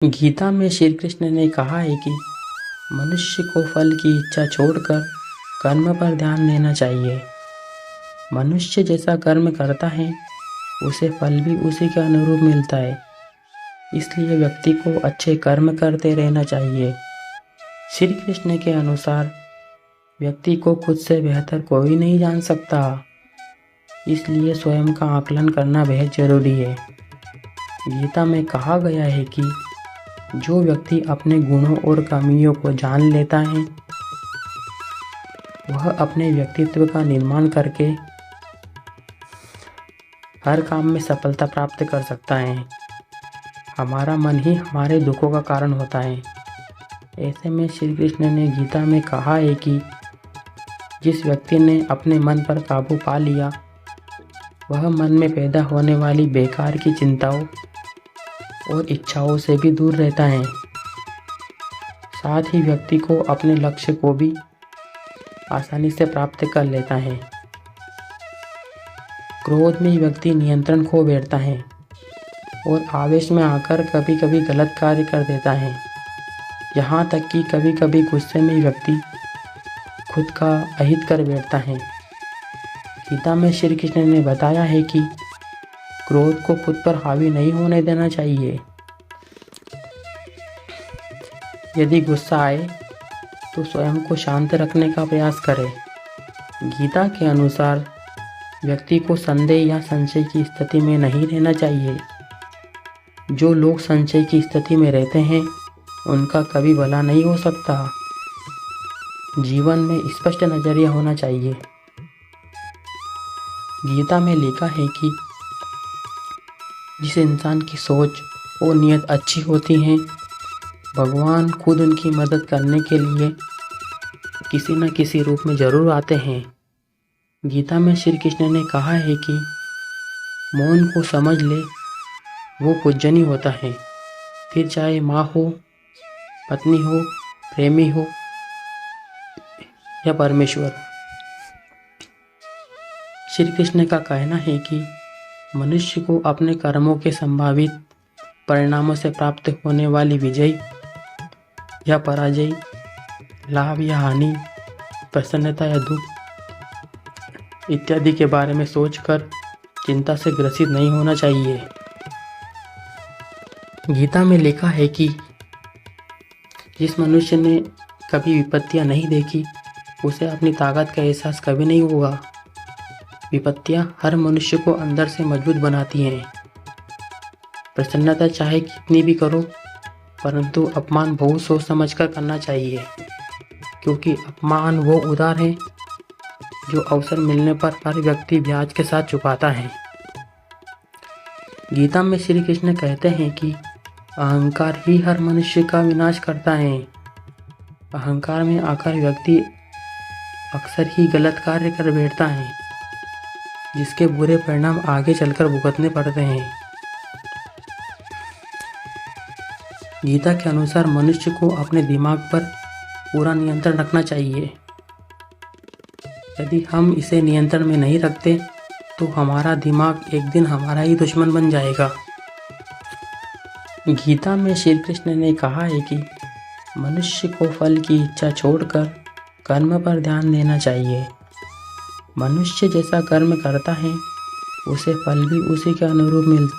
गीता में श्री कृष्ण ने कहा है कि मनुष्य को फल की इच्छा छोड़कर कर्म पर ध्यान देना चाहिए। मनुष्य जैसा कर्म करता है उसे फल भी उसी के अनुरूप मिलता है। इसलिए व्यक्ति को अच्छे कर्म करते रहना चाहिए। श्री कृष्ण के अनुसार व्यक्ति को खुद से बेहतर कोई नहीं जान सकता, इसलिए स्वयं का आकलन करना बेहद जरूरी है। गीता में कहा गया है कि जो व्यक्ति अपने गुणों और कमियों को जान लेता है वह अपने व्यक्तित्व का निर्माण करके हर काम में सफलता प्राप्त कर सकता है। हमारा मन ही हमारे दुखों का कारण होता है। ऐसे में श्री कृष्ण ने गीता में कहा है कि जिस व्यक्ति ने अपने मन पर काबू पा लिया वह मन में पैदा होने वाली बेकार की चिंताओं और इच्छाओं से भी दूर रहता है। साथ ही व्यक्ति को अपने लक्ष्य को भी आसानी से प्राप्त कर लेता है। क्रोध में व्यक्ति नियंत्रण खो बैठता है और आवेश में आकर कभी कभी गलत कार्य कर देता है। यहाँ तक कि कभी कभी गुस्से में व्यक्ति खुद का अहित कर बैठता है। गीता में श्री कृष्ण ने बताया है कि क्रोध को खुद पर हावी नहीं होने देना चाहिए। यदि गुस्सा आए तो स्वयं को शांत रखने का प्रयास करें। गीता के अनुसार व्यक्ति को संदेह या संशय की स्थिति में नहीं रहना चाहिए। जो लोग संशय की स्थिति में रहते हैं उनका कभी भला नहीं हो सकता। जीवन में स्पष्ट नजरिया होना चाहिए। गीता में लिखा है कि जिस इंसान की सोच और नीयत अच्छी होती है भगवान खुद उनकी मदद करने के लिए किसी न किसी रूप में जरूर आते हैं। गीता में श्री कृष्ण ने कहा है कि मौन को समझ ले वो पूजनीय होता है, फिर चाहे माँ हो, पत्नी हो, प्रेमी हो या परमेश्वर। श्री कृष्ण का कहना है कि मनुष्य को अपने कर्मों के संभावित परिणामों से प्राप्त होने वाली विजय या पराजय, लाभ या हानि, प्रसन्नता या दुख इत्यादि के बारे में सोचकर चिंता से ग्रसित नहीं होना चाहिए। गीता में लिखा है कि जिस मनुष्य ने कभी विपत्तियां नहीं देखी उसे अपनी ताकत का एहसास कभी नहीं होगा। विपत्तियां हर मनुष्य को अंदर से मजबूत बनाती हैं। प्रसन्नता चाहे कितनी भी करो परंतु अपमान बहुत सोच समझ कर करना चाहिए, क्योंकि अपमान वो उधार है जो अवसर मिलने पर हर व्यक्ति ब्याज के साथ चुकाता है। गीता में श्री कृष्ण कहते हैं कि अहंकार ही हर मनुष्य का विनाश करता है। अहंकार में आकर व्यक्ति अक्सर ही गलत कार्य कर बैठता है जिसके बुरे परिणाम आगे चलकर भुगतने पड़ते हैं। गीता के अनुसार मनुष्य को अपने दिमाग पर पूरा नियंत्रण रखना चाहिए। यदि हम इसे नियंत्रण में नहीं रखते तो हमारा दिमाग एक दिन हमारा ही दुश्मन बन जाएगा। गीता में श्री कृष्ण ने कहा है कि मनुष्य को फल की इच्छा छोड़कर कर्म पर ध्यान देना चाहिए। मनुष्य जैसा कर्म करता है उसे फल भी उसी के अनुरूप मिलता है।